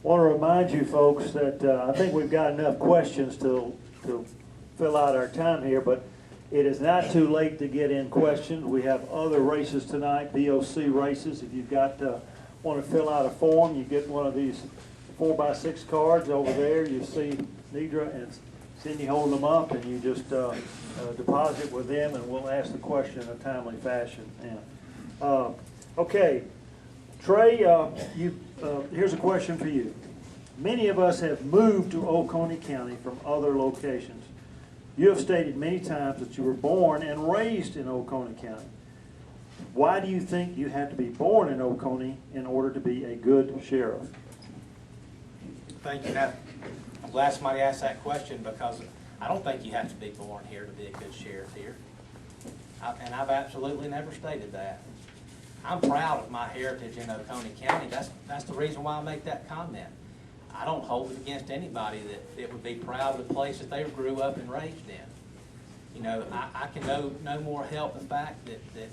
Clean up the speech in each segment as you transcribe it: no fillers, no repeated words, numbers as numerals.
want to remind you folks that I think we've got enough questions to fill out our time here, but it is not too late to get in questions. We have other races tonight, VOC races. If you've got want to fill out a form, you get one of these 4x6 cards over there. You see Nidra and Cindy holding them up, and you just deposit with them, and we'll ask the question in a timely fashion. And, okay, Trey, here's a question for you. Many of us have moved to Oconee County from other locations. You have stated many times that you were born and raised in Oconee County. Why do you think you had to be born in Oconee in order to be a good sheriff? Thank you. Now, I'm glad somebody asked that question, because I don't think you have to be born here to be a good sheriff here. And I've absolutely never stated that. I'm proud of my heritage in Oconee County. That's the reason why I make that comment. I don't hold it against anybody that would be proud of the place that they grew up and raised in. You know, I can no more help the fact that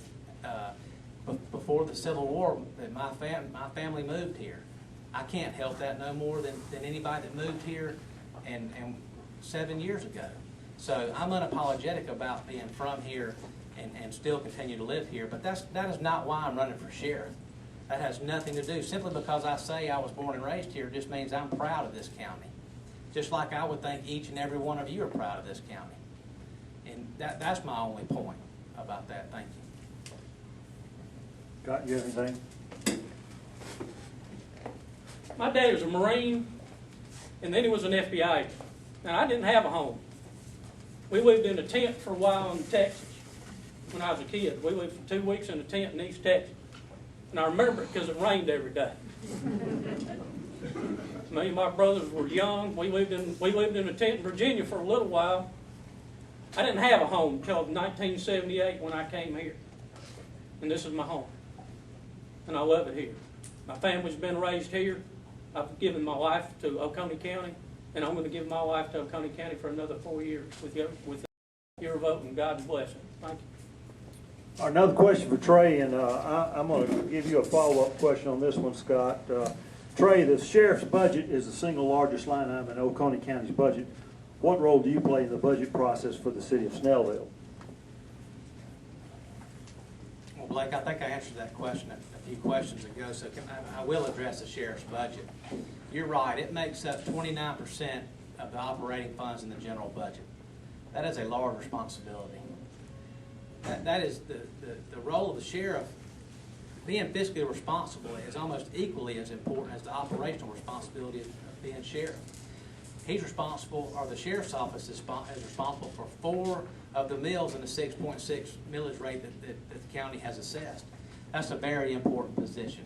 before the Civil War, that my family moved here. I can't help that no more than anybody that moved here and 7 years ago. So I'm unapologetic about being from here and still continue to live here. But that is not why I'm running for sheriff. That has nothing to do. Simply because I say I was born and raised here just means I'm proud of this county. Just like I would think each and every one of you are proud of this county. And that's my only point about that. Thank you. Got you anything? My dad was a Marine, and then he was an FBI agent. And I didn't have a home. We lived in a tent for a while in Texas when I was a kid. We lived for 2 weeks in a tent in East Texas. And I remember it because it rained every day. Me and my brothers were young. We lived in a tent in Virginia for a little while. I didn't have a home until 1978 when I came here. And this is my home. And I love it here. My family's been raised here. I've given my life to Oconee County, and I'm going to give my life to Oconee County for another 4 years with your vote and God's blessing. Thank you. Another question for Trey, and I'm going to give you a follow-up question on this one, Scott. Trey, the sheriff's budget is the single largest line item in Oconee County's budget. What role do you play in the budget process for the city of Snellville? Well, Blake, I think I answered that question a few questions ago, so I will address the sheriff's budget. You're right, it makes up 29% of the operating funds in the general budget. That is a large responsibility. That is the role of the sheriff. Being fiscally responsible is almost equally as important as the operational responsibility of being sheriff. He's responsible, or the sheriff's office is responsible for 4 of the mills in the 6.6 millage rate that the county has assessed. That's a very important position.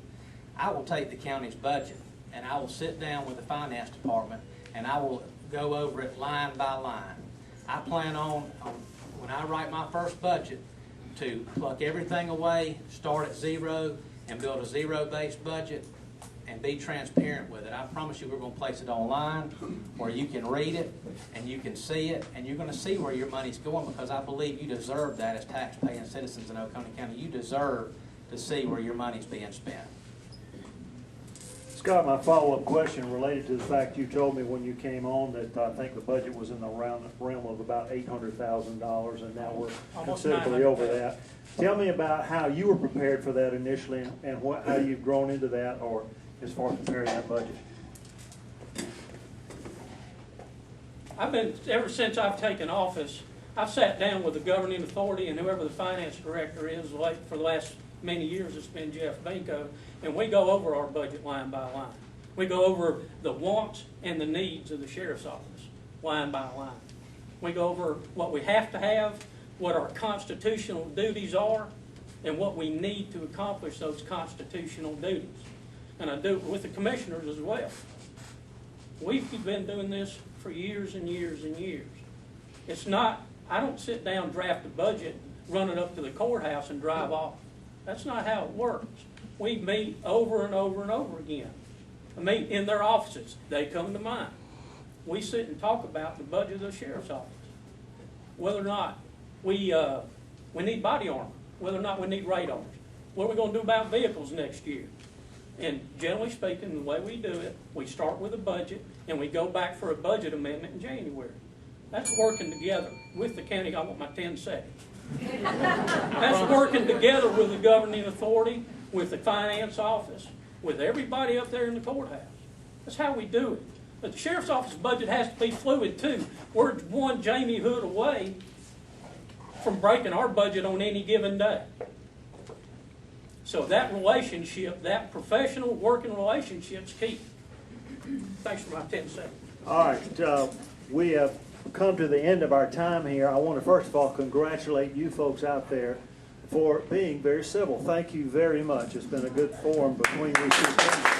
I will take the county's budget and I will sit down with the finance department and I will go over it line by line. I plan on when I write my first budget, to pluck everything away, start at zero, and build a zero-based budget, and be transparent with it. I promise you we're going to place it online where you can read it, and you can see it, and you're going to see where your money's going, because I believe you deserve that as tax-paying citizens in Oconee County. You deserve to see where your money's being spent. Scott, my follow-up question related to the fact you told me when you came on that I think the budget was in the realm of about $800,000, and now we're considerably over that. Tell me about how you were prepared for that initially, and how you've grown into that, or as far as preparing that budget. Ever since I've taken office, I've sat down with the governing authority and whoever the finance director is. For the last many years, it's been Jeff Binko, and we go over our budget line by line. We go over the wants and the needs of the sheriff's office line by line. We go over what we have to have, what our constitutional duties are, and what we need to accomplish those constitutional duties. And I do it with the commissioners as well. We've been doing this for years and years and years. It's not, I don't sit down, draft a budget, run it up to the courthouse and drive off. That's not how it works. We meet over and over and over again. I meet in their offices. They come to mine. We sit and talk about the budget of the sheriff's office. Whether or not we need body armor. Whether or not we need radars. What are we going to do about vehicles next year? And generally speaking, the way we do it, we start with a budget and we go back for a budget amendment in January. That's working together with the county. I want my 10 seconds. That's working together with the governing authority, with the finance office, with everybody up there in the courthouse. That's how we do it. But the sheriff's office budget has to be fluid too. We're one Jamie Hood away from breaking our budget on any given day. So that relationship, that professional working relationship's key. Thanks for my 10 seconds. All right, we have come to the end of our time here. I want to first of all congratulate you folks out there for being very civil. Thank you very much. It's been a good forum between these two things.